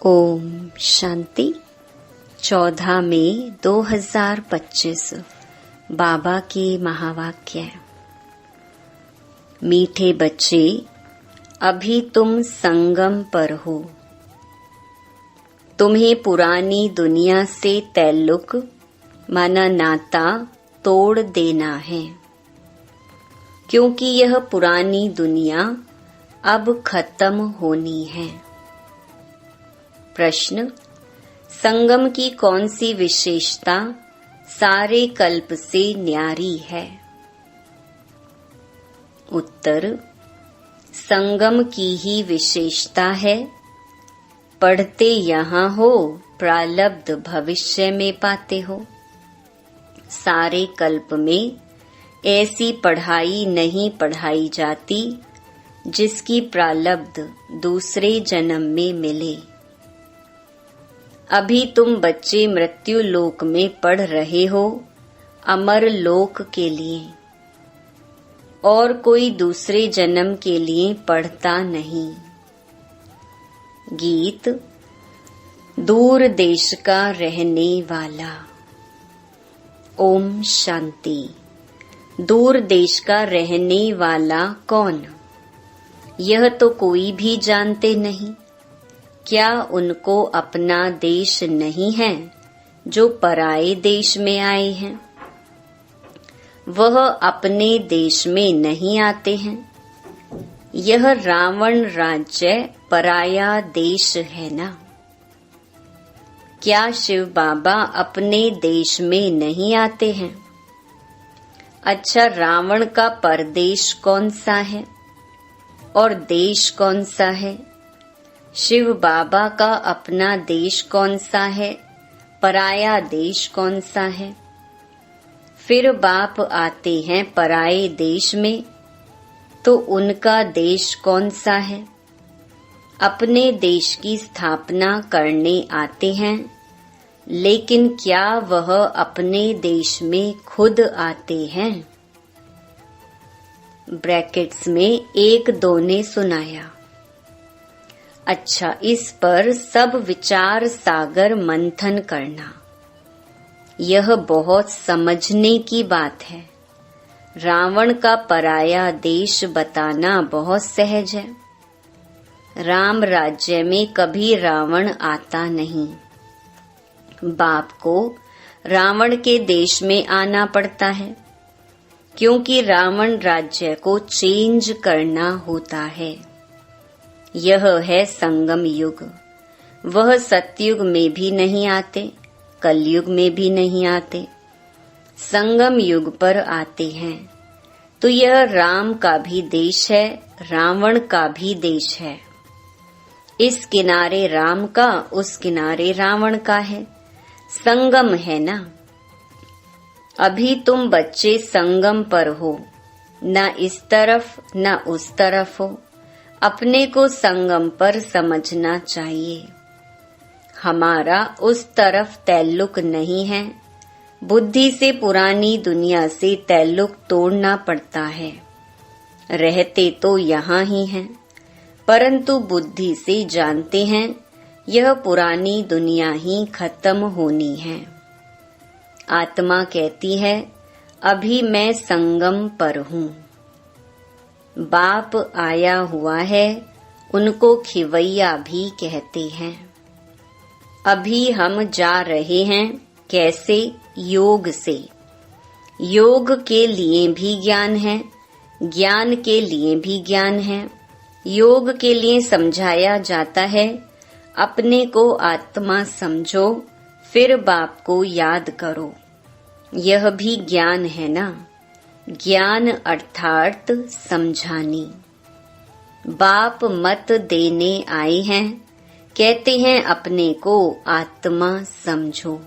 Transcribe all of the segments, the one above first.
ओम शांति। 14 मई 2025 बाबा के महावाक्य। मीठे बच्चे, अभी तुम संगम पर हो। तुम्हें पुरानी दुनिया से ताल्लुक माना नाता तोड़ देना है, क्योंकि यह पुरानी दुनिया अब खत्म होनी है। प्रश्न: संगम की कौन सी विशेषता सारे कल्प से न्यारी है? उत्तर: संगम की ही विशेषता है। पढ़ते यहाँ हो, प्रारब्ध भविष्य में पाते हो। सारे कल्प में ऐसी पढ़ाई नहीं पढ़ाई जाती जिसकी प्रारब्ध दूसरे जन्म में मिले। अभी तुम बच्चे मृत्यु लोक में पढ़ रहे हो, अमर लोक के लिए, और कोई दूसरे जन्म के लिए पढ़ता नहीं। गीत। दूर देश का रहने वाला। ओम शांति। दूर देश का रहने वाला कौन? यह तो कोई भी जानते नहीं। क्या उनको अपना देश नहीं है जो पराये देश में आए हैं? वह अपने देश में नहीं आते हैं। यह रावण राज्य पराया देश है ना? क्या शिव बाबा अपने देश में नहीं आते हैं? अच्छा, रावण का परदेश कौन सा है और देश कौन सा है? शिव बाबा का अपना देश कौन सा है, पराया देश कौन सा है? फिर बाप आते हैं पराये देश में, तो उनका देश कौन सा है? अपने देश की स्थापना करने आते हैं, लेकिन क्या वह अपने देश में खुद आते हैं? ब्रैकेट्स में 1-2 ने सुनाया। अच्छा, इस पर सब विचार सागर मंथन करना। यह बहुत समझने की बात है। रावण का पराया देश बताना बहुत सहज है। राम राज्य में कभी रावण आता नहीं। बाप को रावण के देश में आना पड़ता है, क्योंकि रावण राज्य को चेंज करना होता है। यह है संगम युग। वह सतयुग में भी नहीं आते, कलयुग में भी नहीं आते, संगम युग पर आते हैं। तो यह राम का भी देश है, रावण का भी देश है। इस किनारे राम का, उस किनारे रावण का है। संगम है ना? अभी तुम बच्चे संगम पर हो, न इस तरफ न उस तरफ हो। अपने को संगम पर समझना चाहिए। हमारा उस तरफ ताल्लुक नहीं है। बुद्धि से पुरानी दुनिया से ताल्लुक तोड़ना पड़ता है। रहते तो यहाँ ही हैं, परंतु बुद्धि से जानते हैं यह पुरानी दुनिया ही खत्म होनी है। आत्मा कहती है, अभी मैं संगम पर हूँ। बाप आया हुआ है, उनको खिवैया भी कहते हैं। अभी हम जा रहे हैं। कैसे? योग से। योग के लिए भी ज्ञान है, ज्ञान के लिए भी ज्ञान है। योग के लिए समझाया जाता है, अपने को आत्मा समझो, फिर बाप को याद करो। यह भी ज्ञान है ना? ज्ञान अर्थात समझानी। बाप मत देने आए हैं, कहते हैं अपने को आत्मा समझो।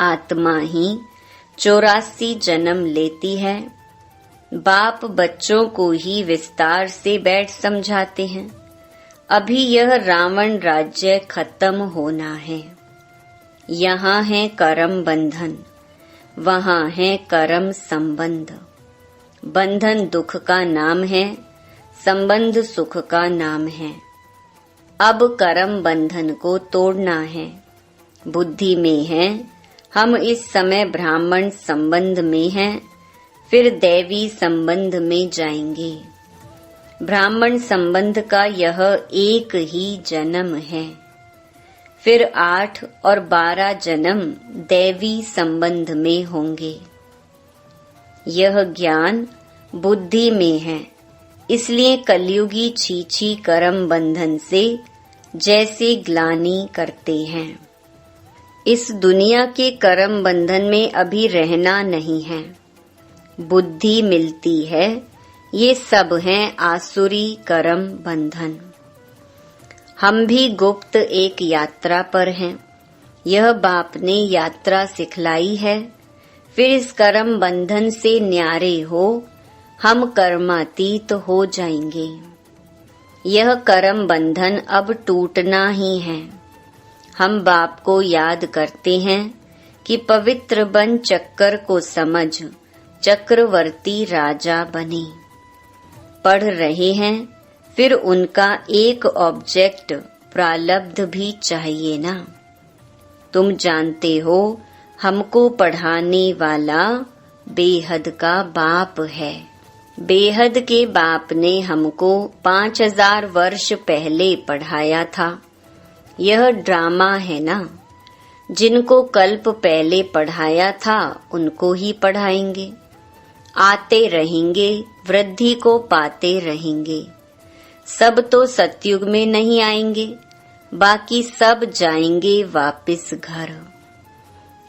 आत्मा ही 84 जन्म लेती है। बाप बच्चों को ही विस्तार से बैठ समझाते हैं। अभी यह रावण राज्य खत्म होना है। यहाँ है कर्म बंधन, वहाँ है कर्म संबंध। बंधन दुख का नाम है, संबंध सुख का नाम है। अब कर्म बंधन को तोड़ना है। बुद्धि में है, हम इस समय ब्राह्मण संबंध में हैं, फिर दैवी संबंध में जाएंगे। ब्राह्मण संबंध का यह एक ही जन्म है, फिर 8 और 12 जन्म दैवी संबंध में होंगे। यह ज्ञान बुद्धि में है, इसलिए कलयुगी छीछी कर्म बंधन से जैसे ग्लानि करते हैं। इस दुनिया के कर्म बंधन में अभी रहना नहीं है। बुद्धि मिलती है, ये सब हैं आसुरी कर्म बंधन। हम भी गुप्त एक यात्रा पर हैं। यह बाप ने यात्रा सिखलाई है। फिर इस कर्म बंधन से न्यारे हो हम कर्मातीत हो जाएंगे। यह कर्म बंधन अब टूटना ही है। हम बाप को याद करते हैं कि पवित्र बन चक्कर को समझ चक्रवर्ती राजा बने। पढ़ रहे हैं, फिर उनका एक ऑब्जेक्ट प्रालब्ध भी चाहिए ना। तुम जानते हो, हमको पढ़ाने वाला बेहद का बाप है। बेहद के बाप ने हमको 5000 वर्ष पहले पढ़ाया था। यह ड्रामा है ना। जिनको कल्प पहले पढ़ाया था उनको ही पढ़ाएंगे। आते रहेंगे, वृद्धि को पाते रहेंगे। सब तो सतयुग में नहीं आएंगे, बाकी सब जाएंगे वापिस घर।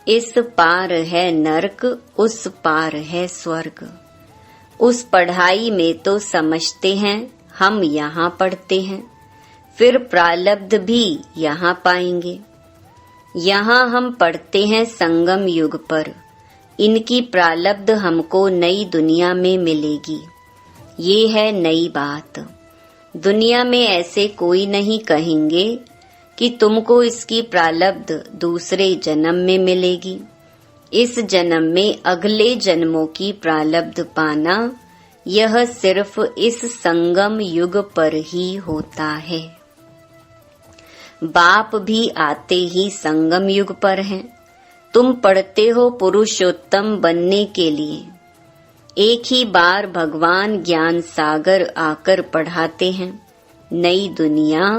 इस पार है नरक, उस पार है स्वर्ग। उस पढ़ाई में तो समझते हैं हम यहाँ पढ़ते हैं, फिर प्रालब्ध भी यहाँ पाएंगे। यहाँ हम पढ़ते हैं संगम युग पर। इनकी प्रालब्ध हमको नई दुनिया में मिलेगी। ये है नई बात। दुनिया में ऐसे कोई नहीं कहेंगे कि तुमको इसकी प्रालब्ध दूसरे जन्म में मिलेगी। इस जन्म में अगले जन्मों की प्रालब्ध पाना, यह सिर्फ इस संगम युग पर ही होता है। बाप भी आते ही संगम युग पर हैं। तुम पढ़ते हो पुरुषोत्तम बनने के लिए। एक ही बार भगवान ज्ञान सागर आकर पढ़ाते हैं नई दुनिया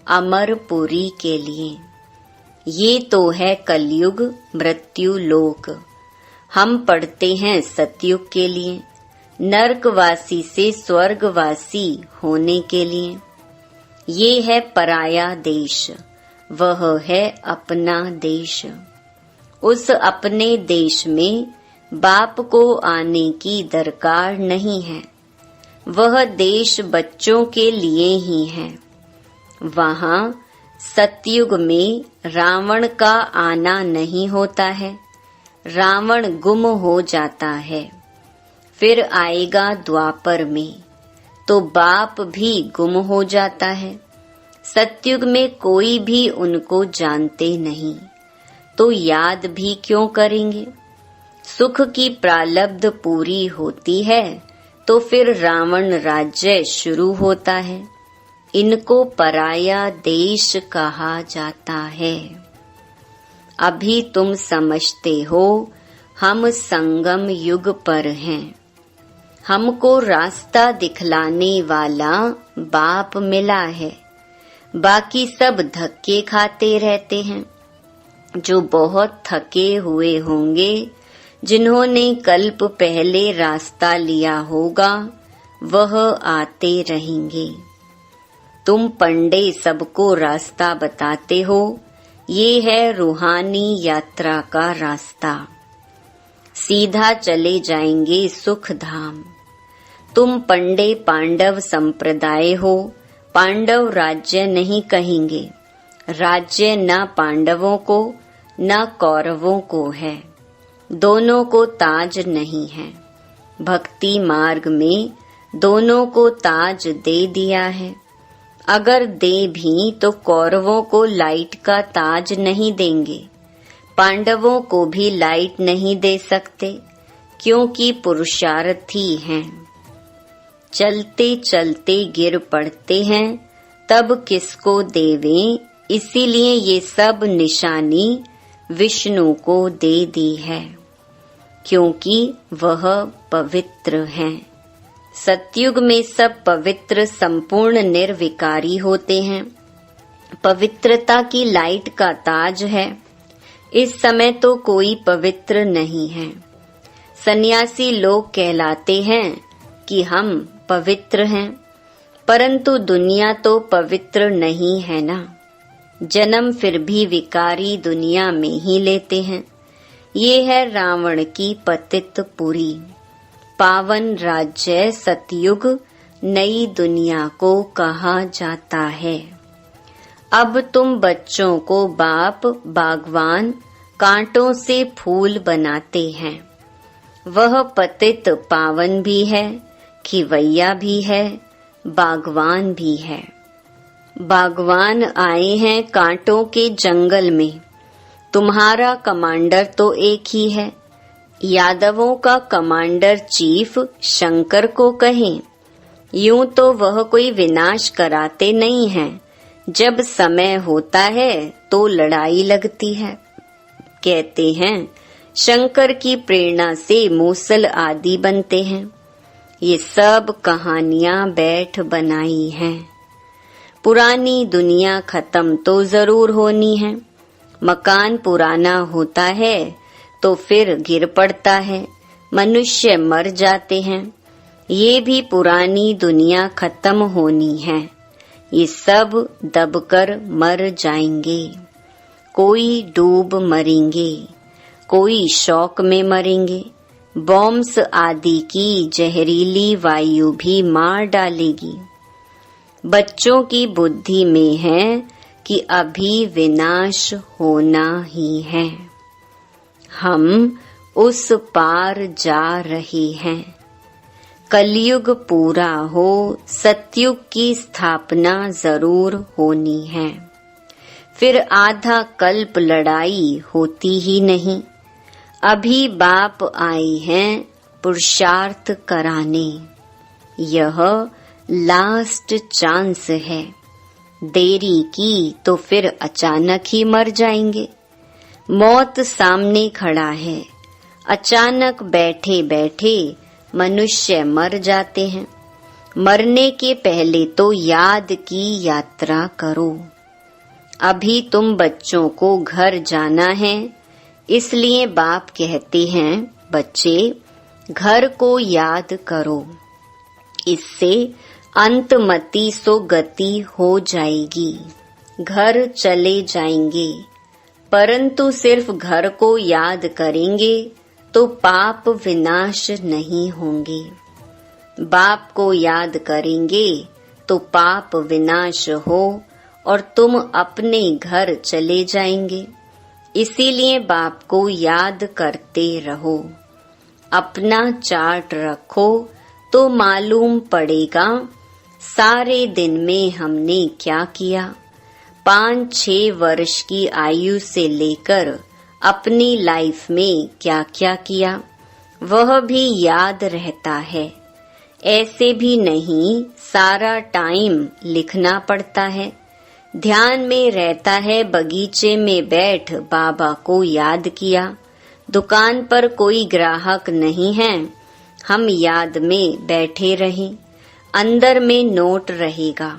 अमरपुरी के लिए। ये तो है कलयुग मृत्यु लोक। हम पढ़ते हैं सतयुग के लिए, नरकवासी से स्वर्गवासी होने के लिए। ये है पराया देश, वह है अपना देश। उस अपने देश में बाप को आने की दरकार नहीं है। वह देश बच्चों के लिए ही है। वहाँ सतयुग में रावण का आना नहीं होता है। रावण गुम हो जाता है। फिर आएगा द्वापर में, तो बाप भी गुम हो जाता है। सतयुग में कोई भी उनको जानते नहीं, तो याद भी क्यों करेंगे। सुख की प्रालब्ध पूरी होती है तो फिर रावण राज्य शुरू होता है। इनको पराया देश कहा जाता है। अभी तुम समझते हो हम संगम युग पर हैं। हमको रास्ता दिखलाने वाला बाप मिला है। बाकी सब धक्के खाते रहते हैं। जो बहुत थके हुए होंगे, जिन्होंने कल्प पहले रास्ता लिया होगा, वह आते रहेंगे। तुम पंडे सबको रास्ता बताते हो। ये है रूहानी यात्रा का रास्ता। सीधा चले जाएंगे सुख धाम। तुम पंडे पांडव संप्रदाय हो। पांडव राज्य नहीं कहेंगे। राज्य न पांडवों को न कौरवों को है। दोनों को ताज नहीं है। भक्ति मार्ग में दोनों को ताज दे दिया है। अगर दे भी तो कौरवों को लाइट का ताज नहीं देंगे। पांडवों को भी लाइट नहीं दे सकते, क्योंकि पुरुषार्थी हैं। चलते चलते गिर पड़ते हैं तब किसको देवें, इसीलिए ये सब निशानी विष्णु को दे दी है, क्योंकि वह पवित्र हैं। सतयुग में सब पवित्र संपूर्ण निर्विकारी होते हैं, पवित्रता की लाइट का ताज है। इस समय तो कोई पवित्र नहीं है। सन्यासी लोग कहलाते हैं कि हम पवित्र हैं, परंतु दुनिया तो पवित्र नहीं है ना। जन्म फिर भी विकारी दुनिया में ही लेते हैं। ये है रावण की पतित पुरी। पावन राज्य सतयुग नई दुनिया को कहा जाता है। अब तुम बच्चों को बाप बागवान कांटों से फूल बनाते हैं। वह पतित पावन भी है, खिवैया भी है, बागवान भी है। बागवान आए हैं कांटों के जंगल में। तुम्हारा कमांडर तो एक ही है। यादवों का कमांडर चीफ शंकर को कहें। यूं तो वह कोई विनाश कराते नहीं हैं। जब समय होता है तो लड़ाई लगती है। कहते हैं शंकर की प्रेरणा से मूसल आदि बनते हैं। ये सब कहानियां बैठ बनाई हैं। पुरानी दुनिया खत्म तो जरूर होनी है। मकान पुराना होता है तो फिर गिर पड़ता है, मनुष्य मर जाते हैं। ये भी पुरानी दुनिया खत्म होनी है। ये सब दबकर मर जाएंगे। कोई डूब मरेंगे, कोई शौक में मरेंगे। बॉम्ब्स आदि की जहरीली वायु भी मार डालेगी। बच्चों की बुद्धि में है कि अभी विनाश होना ही है। हम उस पार जा रहे हैं। कलयुग पूरा हो, सतयुग की स्थापना जरूर होनी है। फिर आधा कल्प लड़ाई होती ही नहीं। अभी बाप आए हैं पुरुषार्थ कराने। यह लास्ट चांस है। देरी की तो फिर अचानक ही मर जाएंगे। मौत सामने खड़ा है। अचानक बैठे बैठे मनुष्य मर जाते हैं। मरने के पहले तो याद की यात्रा करो। अभी तुम बच्चों को घर जाना है, इसलिए बाप कहते हैं बच्चे घर को याद करो। इससे अंतमति सो गति हो जाएगी। घर चले जाएंगे, परंतु सिर्फ घर को याद करेंगे तो पाप विनाश नहीं होंगे। बाप को याद करेंगे तो पाप विनाश हो और तुम अपने घर चले जाएंगे। इसीलिए बाप को याद करते रहो। अपना चार्ट रखो तो मालूम पड़ेगा सारे दिन में हमने क्या किया। 5-6 वर्ष की आयु से लेकर अपनी लाइफ में क्या क्या किया, वह भी याद रहता है। ऐसे भी नहीं सारा टाइम लिखना पड़ता है। ध्यान में रहता है बगीचे में बैठ बाबा को याद किया। दुकान पर कोई ग्राहक नहीं है, हम याद में बैठे रहें। अंदर में नोट रहेगा।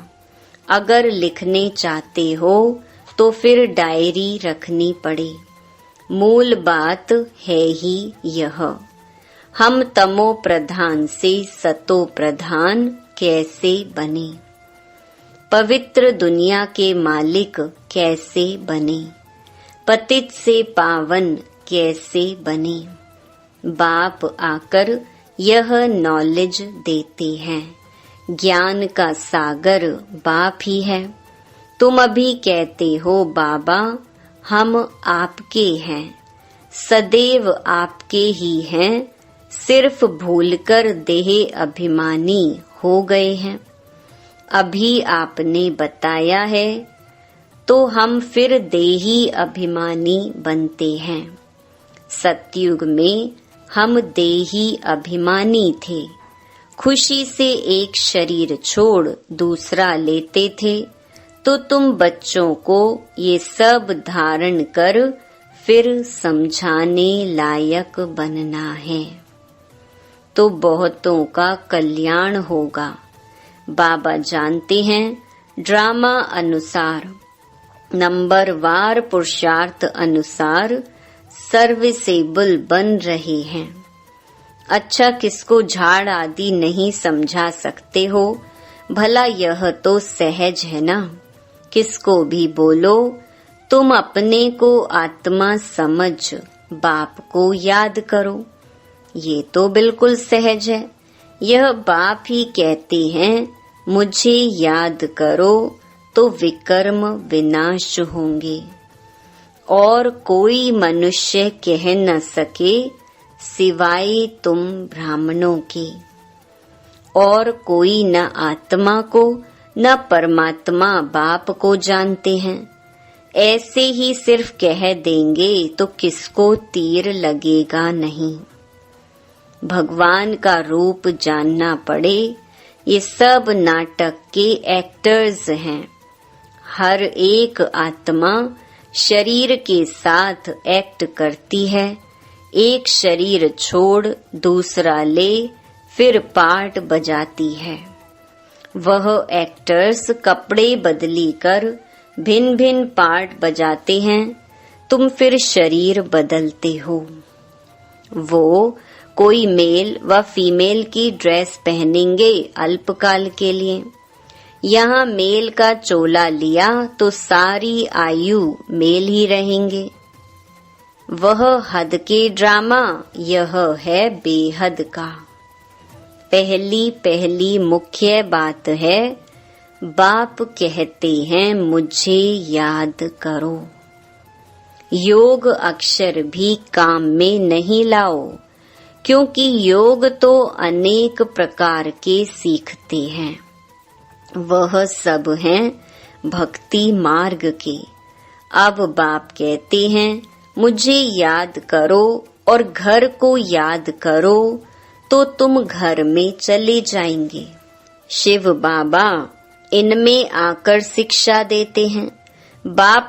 अगर लिखने चाहते हो तो फिर डायरी रखनी पड़े। मूल बात है ही यह, हम तमो प्रधान से सतो प्रधान कैसे बने, पवित्र दुनिया के मालिक कैसे बने, पतित से पावन कैसे बने। बाप आकर यह नॉलेज देते हैं। ज्ञान का सागर बाप ही है। तुम अभी कहते हो बाबा हम आपके हैं, सदैव आपके ही हैं, सिर्फ भूलकर देह अभिमानी हो गए हैं। अभी आपने बताया है तो हम फिर देही अभिमानी बनते हैं। सतयुग में हम देही अभिमानी थे। खुशी से एक शरीर छोड़ दूसरा लेते थे, तो तुम बच्चों को ये सब धारण कर फिर समझाने लायक बनना है, तो बहुतों का कल्याण होगा। बाबा जानते हैं ड्रामा अनुसार, नंबरवार पुरुषार्थ अनुसार सर्विसेबल बन रहे हैं। अच्छा, किसको झाड़ आदि नहीं समझा सकते हो? भला यह तो सहज है ना। किसको भी बोलो तुम अपने को आत्मा समझ बाप को याद करो, ये तो बिल्कुल सहज है। यह बाप ही कहते हैं मुझे याद करो तो विकर्म विनाश होंगे, और कोई मनुष्य कह न सके सिवाय तुम ब्राह्मणों के, और कोई न आत्मा को न परमात्मा बाप को जानते हैं। ऐसे ही सिर्फ कह देंगे तो किसको तीर लगेगा नहीं। भगवान का रूप जानना पड़े। ये सब नाटक के एक्टर्स हैं। हर एक आत्मा शरीर के साथ एक्ट करती है। एक शरीर छोड़ दूसरा ले फिर पार्ट बजाती है। वह एक्टर्स कपड़े बदली कर भिन्न भिन्न पार्ट बजाते हैं, तुम फिर शरीर बदलते हो। वो कोई मेल व फीमेल की ड्रेस पहनेंगे अल्पकाल के लिए। यहाँ मेल का चोला लिया तो सारी आयु मेल ही रहेंगे। वह हद के ड्रामा, यह है बेहद का। पहली मुख्य बात है, बाप कहते हैं मुझे याद करो। योग अक्षर भी काम में नहीं लाओ, क्योंकि योग तो अनेक प्रकार के सीखते हैं। वह सब हैं भक्ति मार्ग के। अब बाप कहते हैं मुझे याद करो और घर को याद करो, तो तुम घर में चले जाएंगे। शिव बाबा इनमें आकर शिक्षा देते हैं। बाप